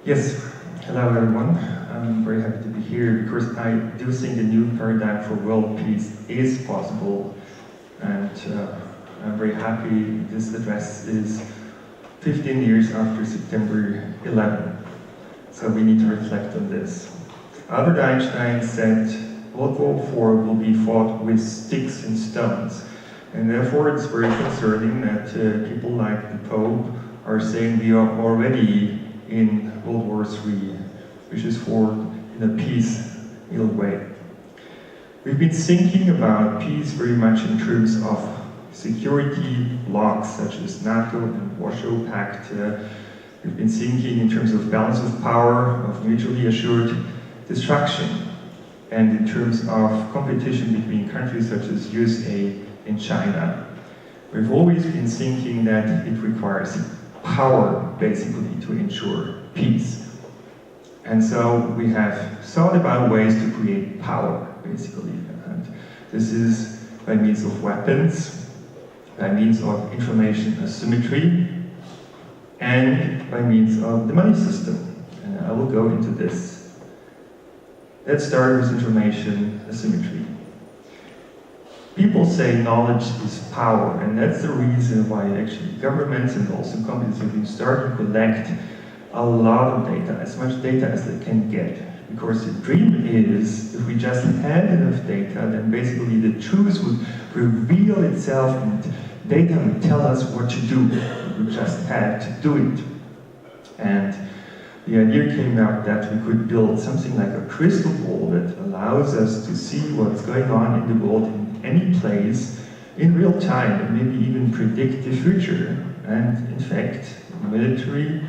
Yes, hello everyone. I'm very happy to be here because I do think a new paradigm for world peace is possible, and I'm very happy this address is 15 years after September 11. So we need to reflect on this. Albert Einstein said World War IV will be fought with sticks and stones, and therefore it's very concerning that people like the Pope are saying we are already in World War III, which is fought in a piecemeal way. We've been thinking about peace very much in terms of security blocks such as NATO and Warsaw Pact. We've been thinking in terms of balance of power, of mutually assured destruction, and in terms of competition between countries such as USA and China. We've always been thinking that it requires power, basically, to ensure peace. And so we have thought about ways to create power, basically. And this is by means of weapons, by means of information asymmetry, and by means of the money system. And I will go into this. Let's start with information asymmetry. People say knowledge is power, and that's the reason why actually governments and also companies have been starting to collect a lot of data, as much data as they can get. Because the dream is, if we just had enough data, then basically the truth would reveal itself and data would tell us what to do. We just had to do it. And the idea came out that we could build something like a crystal ball that allows us to see what's going on in the world in any place in real time and maybe even predict the future. And in fact, military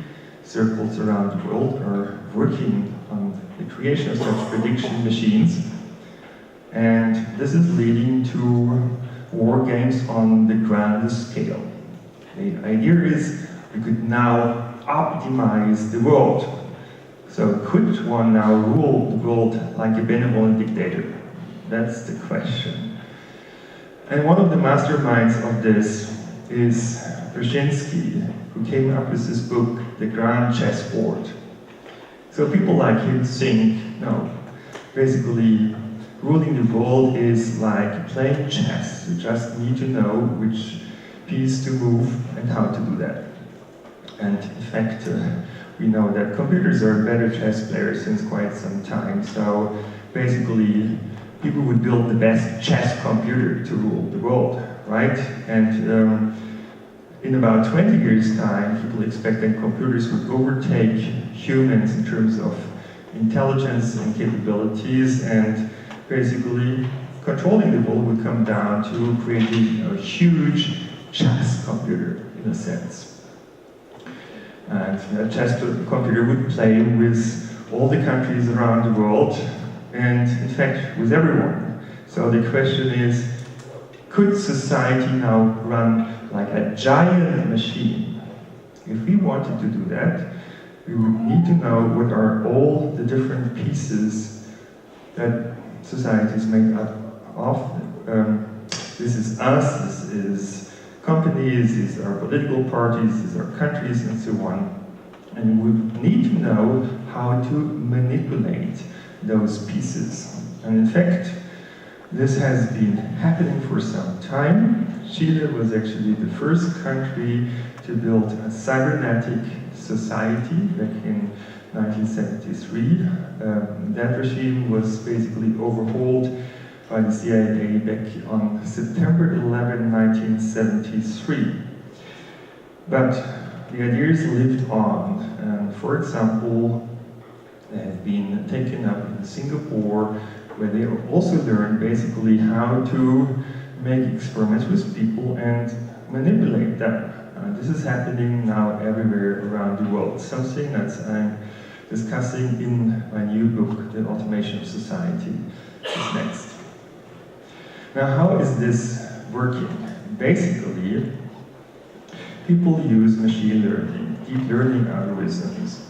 circles around the world are working on the creation of such prediction machines. And this is leading to war games on the grandest scale. The idea is we could now optimize the world. So could one now rule the world like a benevolent dictator? That's the question. And one of the masterminds of this is Brzezinski, who came up with this book, The Grand Chessboard. So people like him think, no, basically ruling the world is like playing chess. You just need to know which piece to move and how to do that. And in fact, we know that computers are better chess players since quite some time. So basically, people would build the best chess computer to rule the world, right? And in about 20 years' time, people expect that computers would overtake humans in terms of intelligence and capabilities, and basically controlling the world would come down to creating a huge chess computer, in a sense. And a chess computer would play with all the countries around the world, and in fact, with everyone. So the question is, could society now run like a giant machine? If we wanted to do that, we would need to know what are all the different pieces that society is made up of. This is us, this is companies, these are political parties, these are countries, and so on. And we would need to know how to manipulate those pieces. And in fact, this has been happening for some time. Chile was actually the first country to build a cybernetic society back in 1973. That regime was basically overhauled by the CIA back on September 11, 1973. But the ideas lived on. And for example, they have been taken up in Singapore, where they also learned basically how to make experiments with people and manipulate them. This is happening now everywhere around the world, something that I'm discussing in my new book, The Automation of Society, is next. Now, how is this working? Basically, people use machine learning, deep learning algorithms,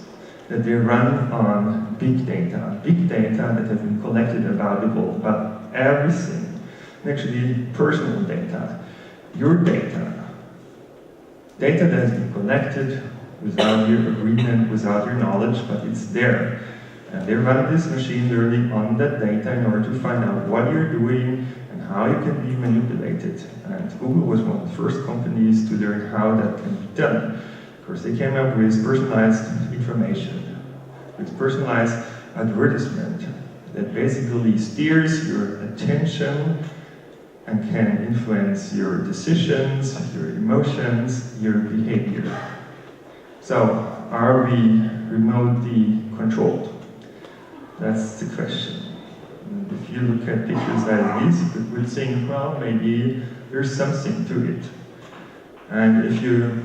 that they run on big data that have been collected about the world, about everything, and actually personal data, your data that has been collected without your agreement, without your knowledge, but it's there. And they run this machine learning on that data in order to find out what you're doing and how you can be manipulated. And Google was one of the first companies to learn how that can be done. Of course, they came up with personalized information, with personalized advertisement that basically steers your attention and can influence your decisions, your emotions, your behavior. So, are we remotely controlled? That's the question. And if you look at pictures like these, you will think, well, maybe there's something to it. And if you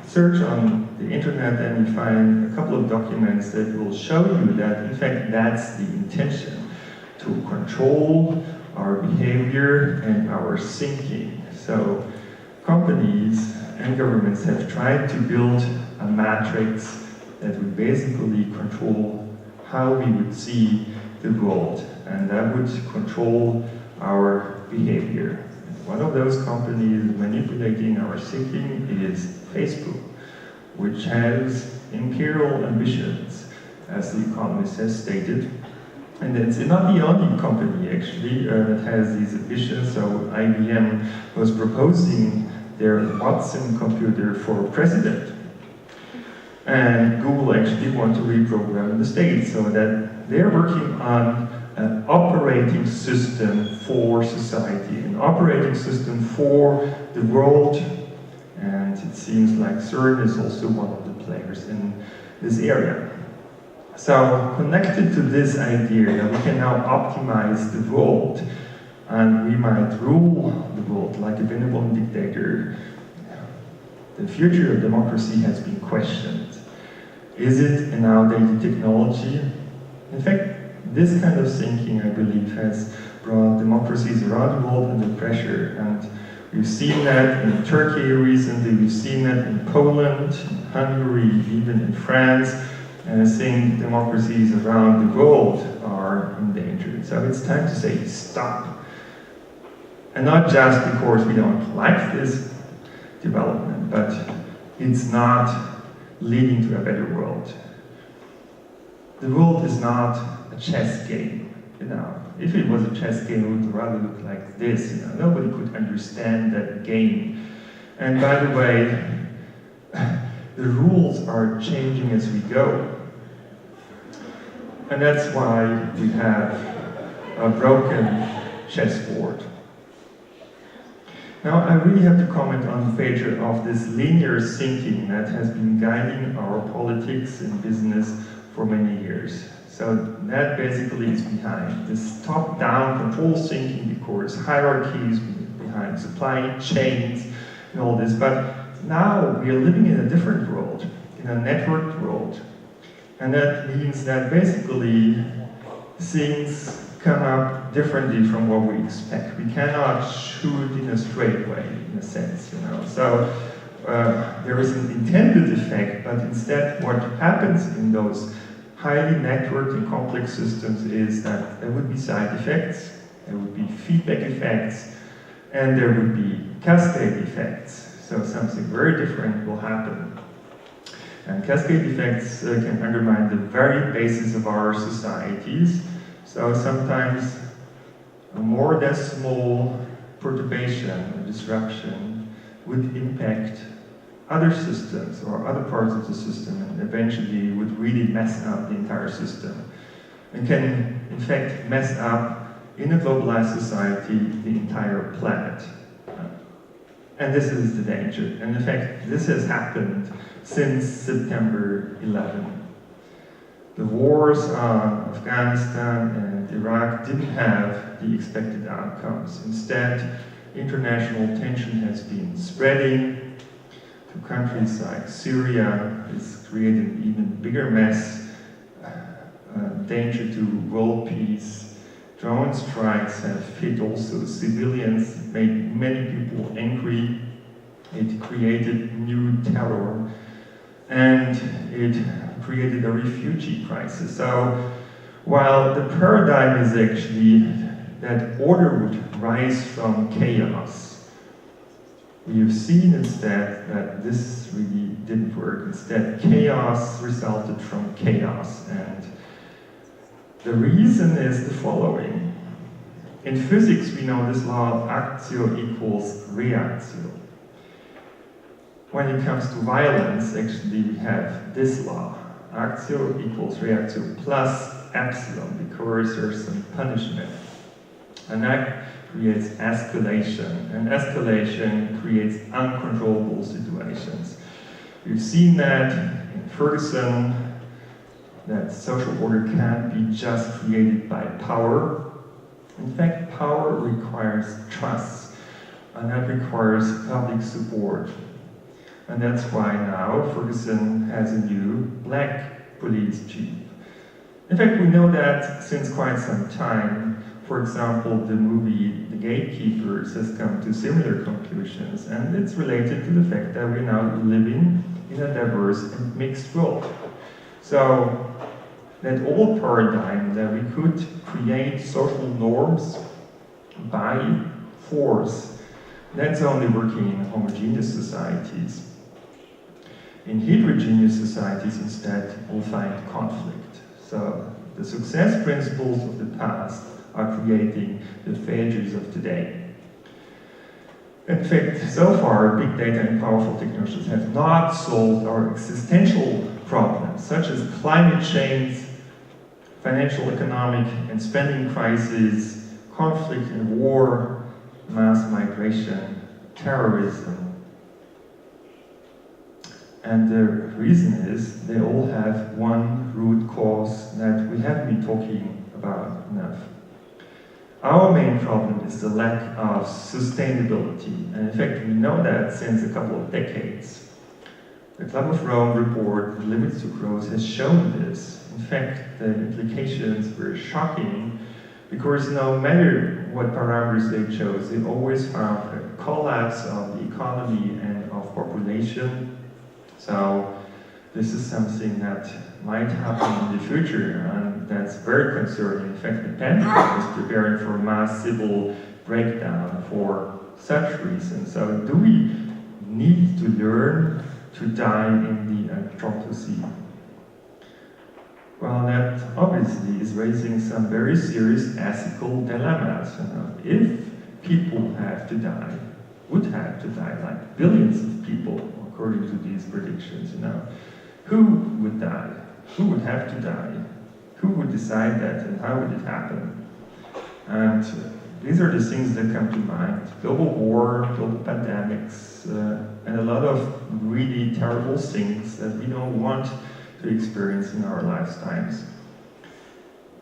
search on the internet, then you find a couple of documents that will show you that, in fact, that's the intention, to control our behavior and our thinking. So companies and governments have tried to build a matrix that would basically control how we would see the world, and that would control our behavior. One of those companies manipulating our thinking is Facebook, which has imperial ambitions, as The Economist has stated. And it's not the only company, actually, that has these ambitions. So IBM was proposing their Watson computer for president. And Google actually want to reprogram the state, so that they're working on an operating system for society, an operating system for the world. And it seems like CERN is also one of the players in this area. So, connected to this idea that we can now optimize the world, and we might rule the world like a benevolent dictator, the future of democracy has been questioned. Is it an outdated technology? In fact, this kind of thinking, I believe, has brought democracies around the world under pressure, and we've seen that in Turkey recently, we've seen that in Poland, in Hungary, even in France. And I think democracies around the world are endangered. So it's time to say stop. And not just because we don't like this development, but it's not leading to a better world. The world is not a chess game, you know. If it was a chess game, it would rather look like this, you know. Nobody could understand that game. And by the way, the rules are changing as we go. And that's why we have a broken chessboard. Now, I really have to comment on the failure of this linear thinking that has been guiding our politics and business for many years. So that basically is behind this top-down control thinking, because hierarchies behind supply chains and all this. But now we are living in a different world, in a networked world. And that means that basically things come up differently from what we expect. We cannot shoot in a straight way, in a sense, you know. So there is an intended effect, but instead what happens in those highly networked and complex systems is that there would be side effects, there would be feedback effects, and there would be cascade effects. So something very different will happen. And cascade effects can undermine the very basis of our societies. So sometimes a more decimal perturbation or disruption would impact other systems or other parts of the system, and eventually would really mess up the entire system. And can, in fact, mess up, in a globalized society, the entire planet. And this is the danger. And in fact, this has happened since September 11. The wars on Afghanistan and Iraq didn't have the expected outcomes. Instead, international tension has been spreading to countries like Syria. It's created an even bigger mess, danger to world peace. Drone strikes have hit also civilians, made many people angry. It created new terror, and it created a refugee crisis. So while the paradigm is actually that order would rise from chaos, we've seen instead that this really didn't work. Instead, chaos resulted from chaos. And the reason is the following. In physics, we know this law of actio equals reactio. When it comes to violence, actually, we have this law. Actio equals reactio plus epsilon, because there's some punishment. And that creates escalation, and escalation creates uncontrollable situations. We've seen that in Ferguson, that social order can't be just created by power. In fact, power requires trust, and that requires public support. And that's why now Ferguson has a new black police chief. In fact, we know that since quite some time. For example, the movie The Gatekeepers has come to similar conclusions, and it's related to the fact that we're now living in a diverse and mixed world. So that old paradigm that we could create social norms by force, that's only working in homogeneous societies. In heterogeneous societies, instead, we'll find conflict. So the success principles of the past are creating the failures of today. In fact, so far, big data and powerful technologies have not solved our existential problems, such as climate change, financial, economic, and spending crises, conflict and war, mass migration, terrorism. And the reason is they all have one root cause that we haven't been talking about enough. Our main problem is the lack of sustainability, and in fact we know that since a couple of decades. The Club of Rome report, Limits to Growth, has shown this. In fact, the implications were shocking, because no matter what parameters they chose, they always found a collapse of the economy and of population. So this is something that might happen in the future, and that's very concerning. In fact, the Pentagon is preparing for a mass civil breakdown for such reasons. So do we need to learn to die in the Anthropocene? Well, that obviously is raising some very serious ethical dilemmas. If people have to die, would have to die, like billions of people, according to these predictions, who would die? Who would have to die? Who would decide that, and how would it happen? And these are the things that come to mind. Global war, global pandemics, and a lot of really terrible things that we don't want to experience in our lifetimes.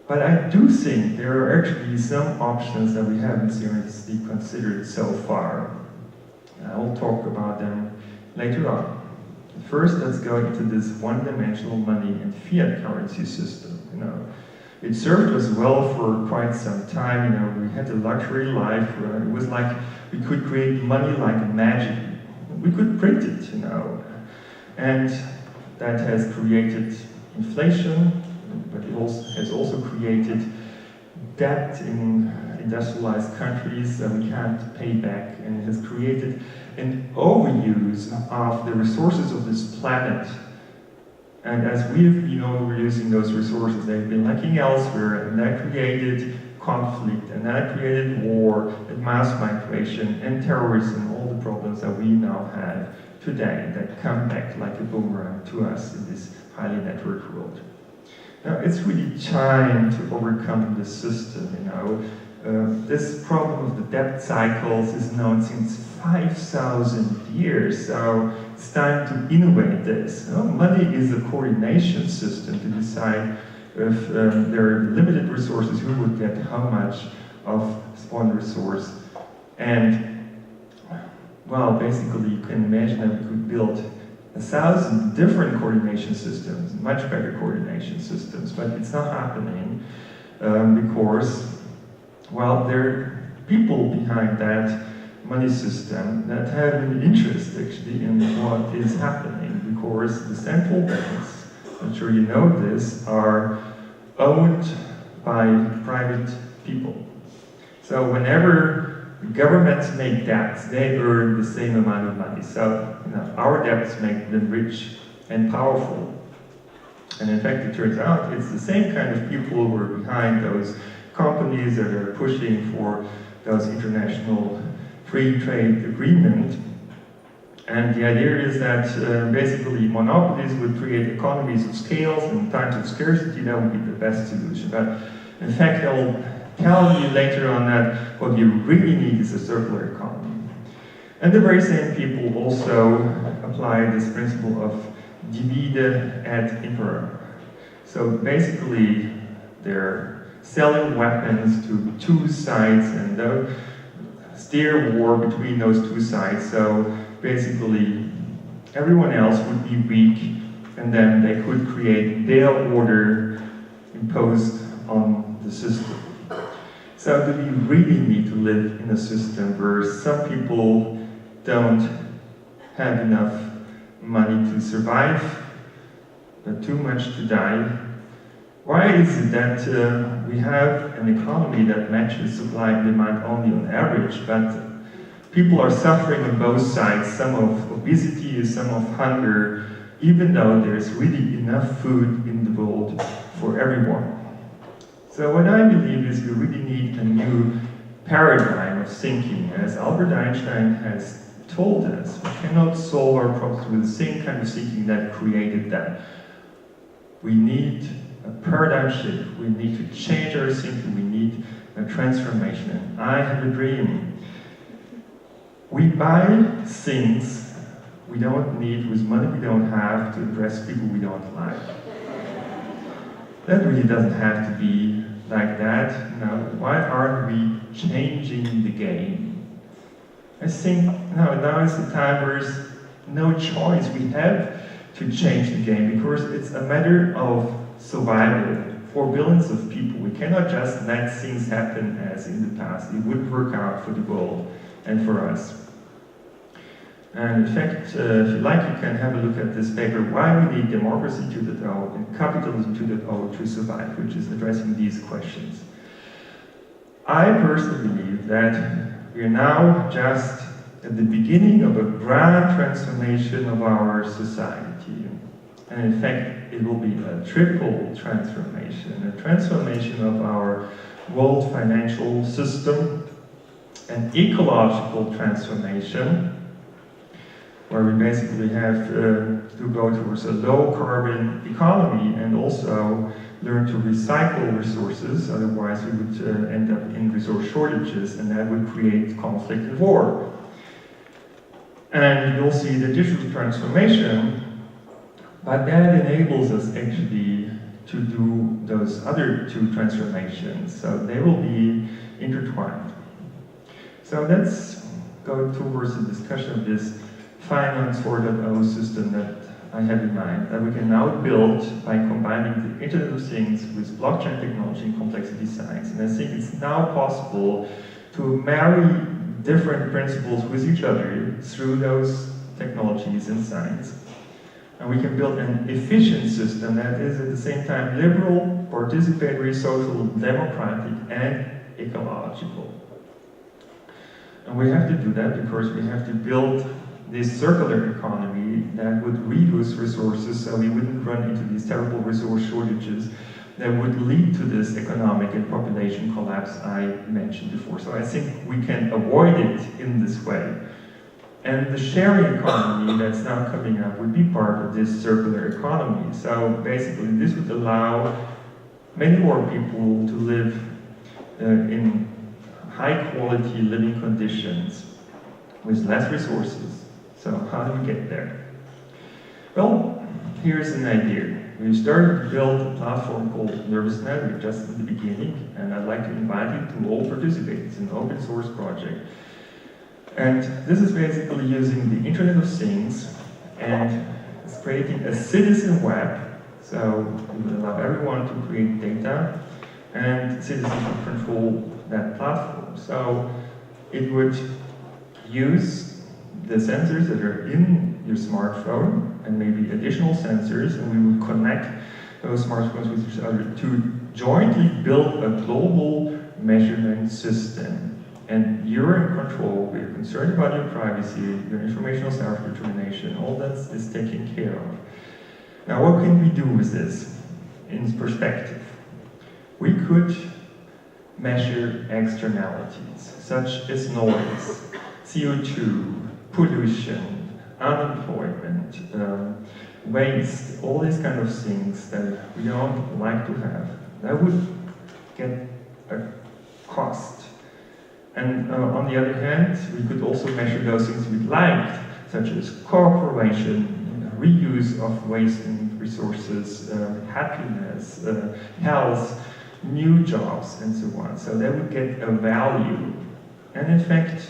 But I do think there are actually some options that we haven't seriously considered so far. I will talk about them later on. First, let's go into this one-dimensional money and fiat currency system. It served us well for quite some time. We had a luxury life where it was like we could create money like magic. We could print it, and that has created inflation, but it has also created debt in industrialized countries that we can't pay back, and it has created an overuse of the resources of this planet. And as we've been overusing those resources, they've been lacking elsewhere, and that created conflict, and that created war, and mass migration, and terrorism, all the problems that we now have today that come back like a boomerang to us in this highly networked world. Now, it's really time to overcome this system, This problem of the debt cycles is known since 5,000 years, so it's time to innovate this. Money is a coordination system to decide if there are limited resources, who would get how much of one resource. And, well, basically you can imagine that we could build 1,000 different coordination systems, much better coordination systems, but it's not happening because, well, there are people behind that money system that have an interest actually in what is happening, because the central banks, I'm sure you know this, are owned by private people. So whenever governments make debts, they earn the same amount of money. So our debts make them rich and powerful. And in fact, it turns out it's the same kind of people who are behind those companies that are pushing for those international free trade agreements. And the idea is that basically monopolies would create economies of scales, and in times of scarcity that would be the best solution. But in fact, I will tell you later on that what you really need is a circular economy. And the very same people also apply this principle of divide et impera. So basically, they're selling weapons to two sides and they'll steer war between those two sides. So basically, everyone else would be weak, and then they could create their order imposed on the system. So do we really need to live in a system where some people don't have enough money to survive, but too much to die? Why is it that we have an economy that matches supply and demand only on average, but people are suffering on both sides, some of obesity, some of hunger, even though there's really enough food in the world for everyone? So what I believe is we really need a new paradigm of thinking. As Albert Einstein has told us, we cannot solve our problems with the same kind of thinking that created them. We need a paradigm shift. We need to change our thinking. We need a transformation. And I have a dream. We buy things we don't need with money we don't have to impress people we don't like. That really doesn't have to be like that. Now, why aren't we changing the game? I think now is the time where there's no choice. We have to change the game because it's a matter of survival for billions of people. We cannot just let things happen as in the past. It wouldn't work out for the world and for us. And in fact, if you like, you can have a look at this paper, Why We Need Democracy 2.0 and Capitalism 2.0 to Survive, which is addressing these questions. I personally believe that we are now just at the beginning of a grand transformation of our society. And in fact, it will be a triple transformation, a transformation of our world financial system, an ecological transformation, where we basically have to go towards a low-carbon economy and also learn to recycle resources, otherwise we would end up in resource shortages, and that would create conflict and war. And you'll see the digital transformation, but that enables us actually to do those other two transformations, so they will be intertwined. So let's go towards the discussion of this Finance 4.0 system that I have in mind, that we can now build by combining the Internet of Things with blockchain technology and complexity science. And I think it's now possible to marry different principles with each other through those technologies and science. And we can build an efficient system that is at the same time liberal, participatory, social, democratic, and ecological. And we have to do that because we have to build this circular economy that would reuse resources so we wouldn't run into these terrible resource shortages that would lead to this economic and population collapse I mentioned before. So I think we can avoid it in this way. And the sharing economy that's now coming up would be part of this circular economy. So basically this would allow many more people to live in high quality living conditions with less resources. So how do we get there? Well, here's an idea. We started to build a platform called NervousNet. We're just in the beginning, and I'd like to invite you to all participate. It's an open source project. And this is basically using the Internet of Things, and it's creating a citizen web. So it will allow everyone to create data, and citizens will control that platform. So it would use the sensors that are in your smartphone and maybe additional sensors, and we would connect those smartphones with each other to jointly build a global measurement system. And you're in control, we're concerned about your privacy, your informational self-determination, all that is taken care of. Now, what can we do with this in perspective? We could measure externalities, such as noise, CO2, pollution, unemployment, waste, all these kind of things that we don't like to have. That would get a cost. And on the other hand, we could also measure those things we liked, such as cooperation, reuse of waste and resources, happiness, health, new jobs, and so on. So that would get a value. And in fact,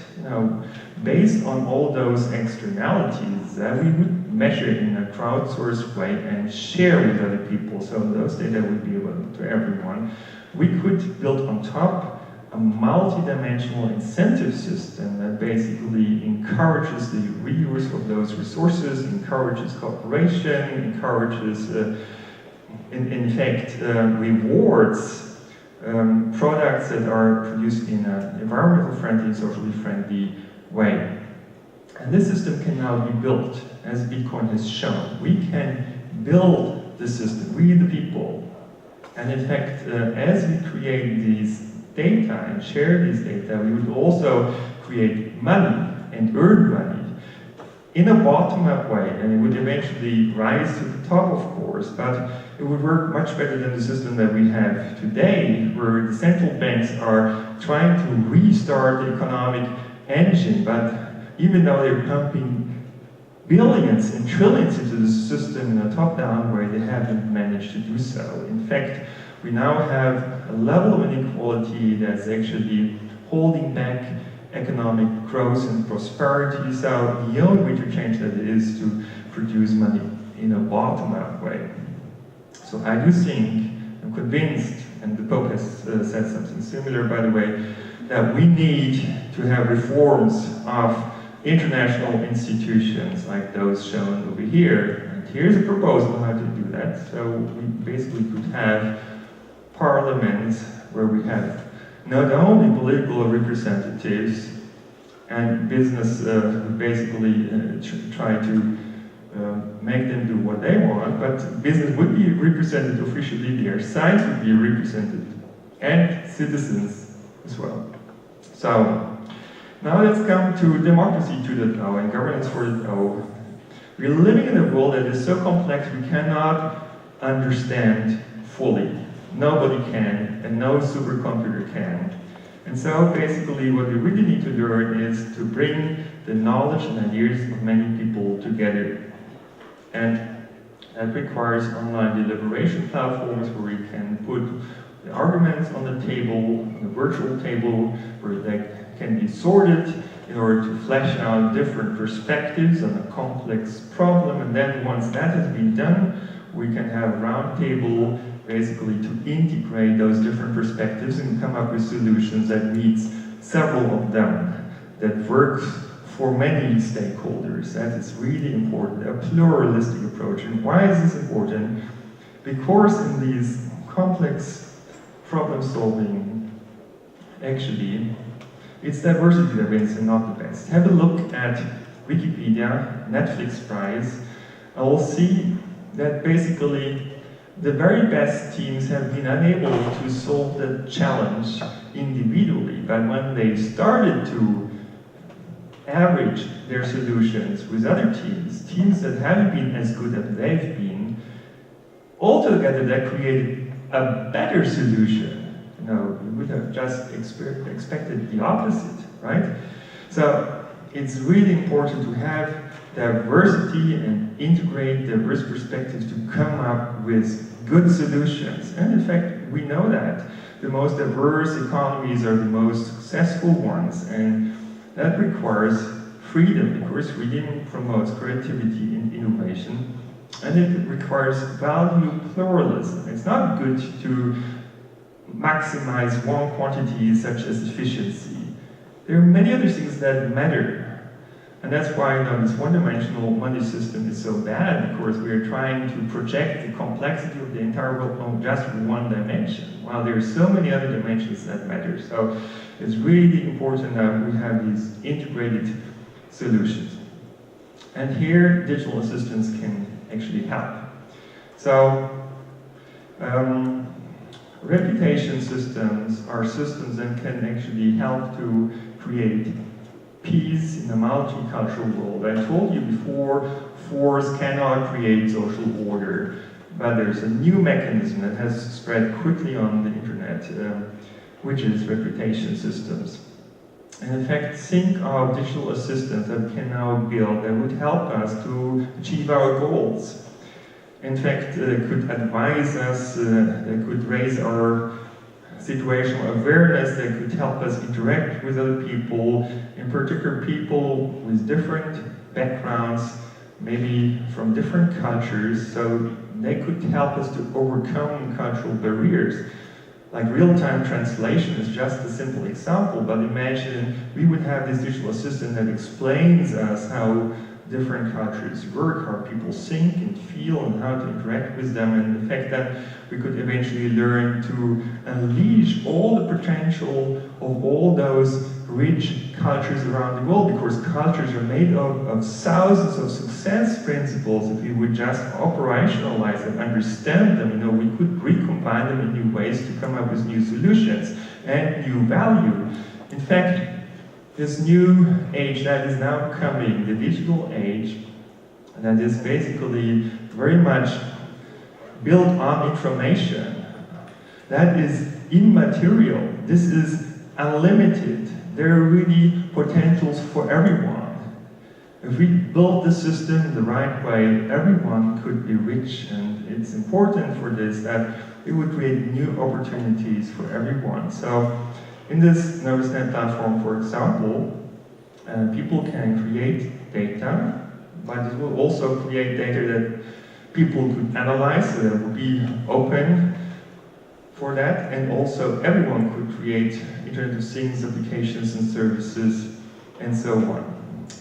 based on all those externalities, we would measure in a crowdsourced way and share with other people. So those data would be available to everyone. We could build on top a multi-dimensional incentive system that basically encourages the reuse of those resources, encourages cooperation, encourages, in fact, rewards products that are produced in an environmental friendly, socially friendly way. And this system can now be built, as Bitcoin has shown. We can build the system, we the people. And in fact, as we create these data and share these data, we would also create money and earn money in a bottom-up way, and it would eventually rise to the top, of course, but it would work much better than the system that we have today, where the central banks are trying to restart the economic engine, but even though they're pumping billions and trillions into the system in a top-down way, they haven't managed to do so. In fact, we now have a level of inequality that's actually holding back economic growth and prosperity. So the only way to change that is to produce money in a bottom-up way. So I do think, I'm convinced, and the Pope has said something similar, by the way, that we need to have reforms of international institutions like those shown over here. And here's a proposal how to do that. So we basically could have parliaments where we have not only political representatives and business basically try to make them do what they want, but business would be represented officially there, science would be represented, and citizens as well. So now let's come to democracy 2.0 and governance 4.0. We're living in a world that is so complex we cannot understand fully. Nobody can, and no supercomputer can. And so basically what we really need to learn is to bring the knowledge and ideas of many people together. And that requires online deliberation platforms where we can put the arguments on the table, on the virtual table, where they can be sorted in order to flesh out different perspectives on a complex problem. And then once that has been done, we can have a round table basically to integrate those different perspectives and come up with solutions that meets several of them, that works for many stakeholders. That is really important, a pluralistic approach. And why is this important? Because in these complex problem solving, actually, it's diversity that wins and not the best. Have a look at Wikipedia, Netflix prize. I will see that basically the very best teams have been unable to solve the challenge individually, but when they started to average their solutions with other teams that haven't been as good as they've been, altogether that created a better solution. You know, we would have just expected the opposite, right? So it's really important to have diversity and integrate diverse perspectives to come up with good solutions. And in fact, we know that the most diverse economies are the most successful ones, and that requires freedom, because freedom promotes creativity and innovation, and it requires value pluralism. It's not good to maximize one quantity such as efficiency. There are many other things that matter. And that's why this one-dimensional money system is so bad, because we are trying to project the complexity of the entire world on just one dimension, while there are so many other dimensions that matter. So It's really important that we have these integrated solutions. And here, digital assistants can actually help. So, reputation systems are systems that can actually help to create peace in a multicultural world. I told you before, force cannot create social order, but there's a new mechanism that has spread quickly on the internet, which is reputation systems. And in fact, think of digital assistants that we can now build that would help us to achieve our goals. In fact, could advise us, they could raise our situational awareness, they could help us interact with other people, in particular people with different backgrounds, maybe from different cultures, so they could help us to overcome cultural barriers. Like real-time translation is just a simple example, but imagine we would have this digital assistant that explains us how different cultures work, how people think and feel, and how to interact with them, and the fact that we could eventually learn to unleash all the potential of all those rich cultures around the world, because cultures are made of thousands of success principles. If we would just operationalize them, understand them, we could recombine them in new ways to come up with new solutions and new value. In fact, this new age that is now coming, the digital age, that is basically very much built on information, that is immaterial. This is unlimited. There are really potentials for everyone. If we build the system the right way, everyone could be rich, and it's important for this that it would create new opportunities for everyone. So, in this NervousNet platform, for example, people can create data, but it will also create data that people could analyze, so that would be open for that, and also everyone could create Internet of Things applications and services, and so on.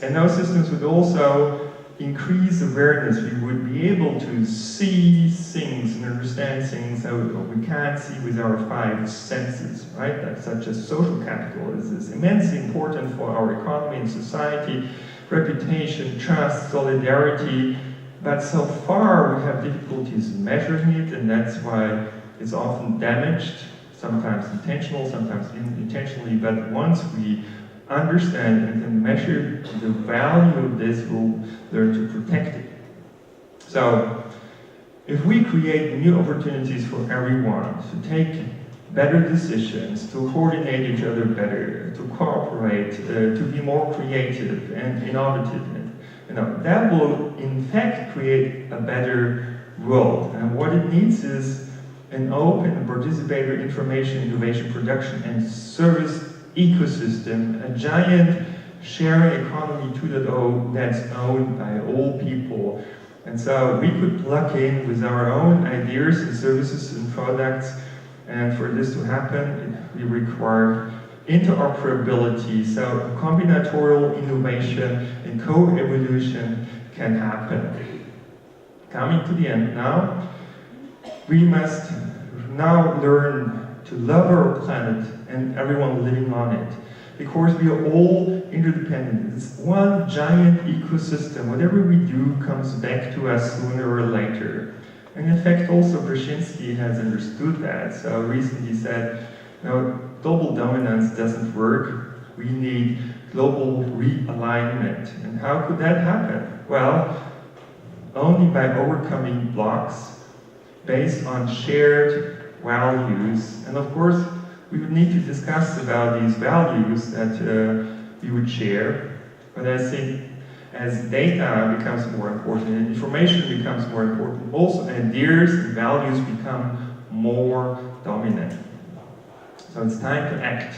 And those systems would also increase awareness. We would be able to see things and understand things that we can't see with our five senses, right? Like, such as social capital is immensely important for our economy and society, reputation, trust, solidarity, but so far we have difficulties measuring it, and that's why it's often damaged, sometimes intentional, sometimes unintentionally, but once we understand and can measure the value of this, we'll learn to protect it. So, if we create new opportunities for everyone to take better decisions, to coordinate each other better, to cooperate, to be more creative and innovative, that will in fact create a better world. And what it needs is an open participatory information, innovation, production, and service ecosystem, a giant sharing economy 2.0 that's owned by all people. And so we could plug in with our own ideas and services and products, and for this to happen, we require interoperability, so combinatorial innovation and co-evolution can happen. Coming to the end now, we must now learn to love our planet and everyone living on it, because we are all interdependent. It's one giant ecosystem. Whatever we do comes back to us sooner or later. And in fact, also Brzezinski has understood that. So recently he said, global dominance doesn't work. We need global realignment. And how could that happen? Well, only by overcoming blocks based on shared values. And of course, we would need to discuss about these values that we would share. But I think as data becomes more important and information becomes more important, also ideas and values become more dominant. So it's time to act.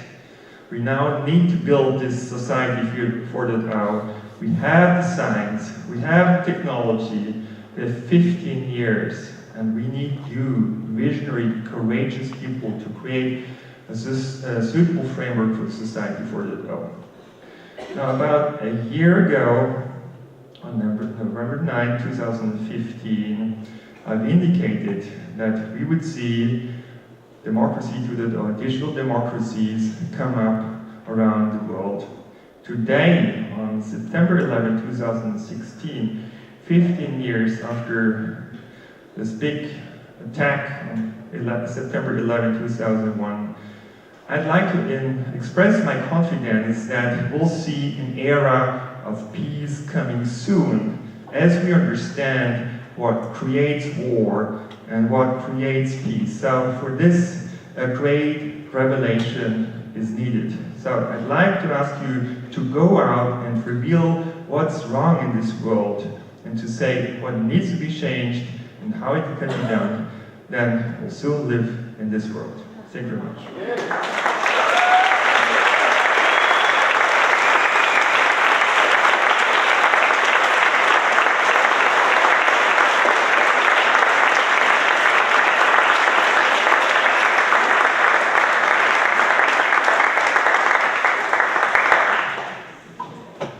We now need to build this society 4.0. We have the science, we have technology, we have 15 years, and we need you, visionary, courageous people, to create a suitable framework for society 4.0. Now, about a year ago, on November 9, 2015, I've indicated that we would see democracy to the digital democracies come up around the world. Today, on September 11, 2016, 15 years after this big attack on September 11, 2001, I'd like to express my confidence that we'll see an era of peace coming soon, as we understand what creates war and what creates peace. So for this, a great revelation is needed. So I'd like to ask you to go out and reveal what's wrong in this world and to say what needs to be changed and how it can be done. Then we'll soon live in this world. Thank you very much.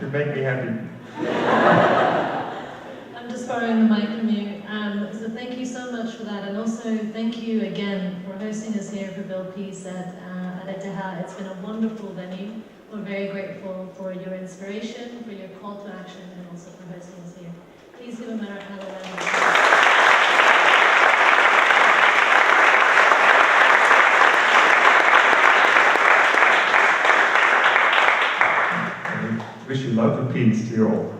You make me happy. I'm just borrowing the mic from you. So thank you so much for that, and also thank you again for hosting us here for Build Peace at Etihad. It's been a wonderful venue. We're very grateful for your inspiration, for your call to action, and also for hosting us here. Please give a round of applause. Wish you love and peace to you all.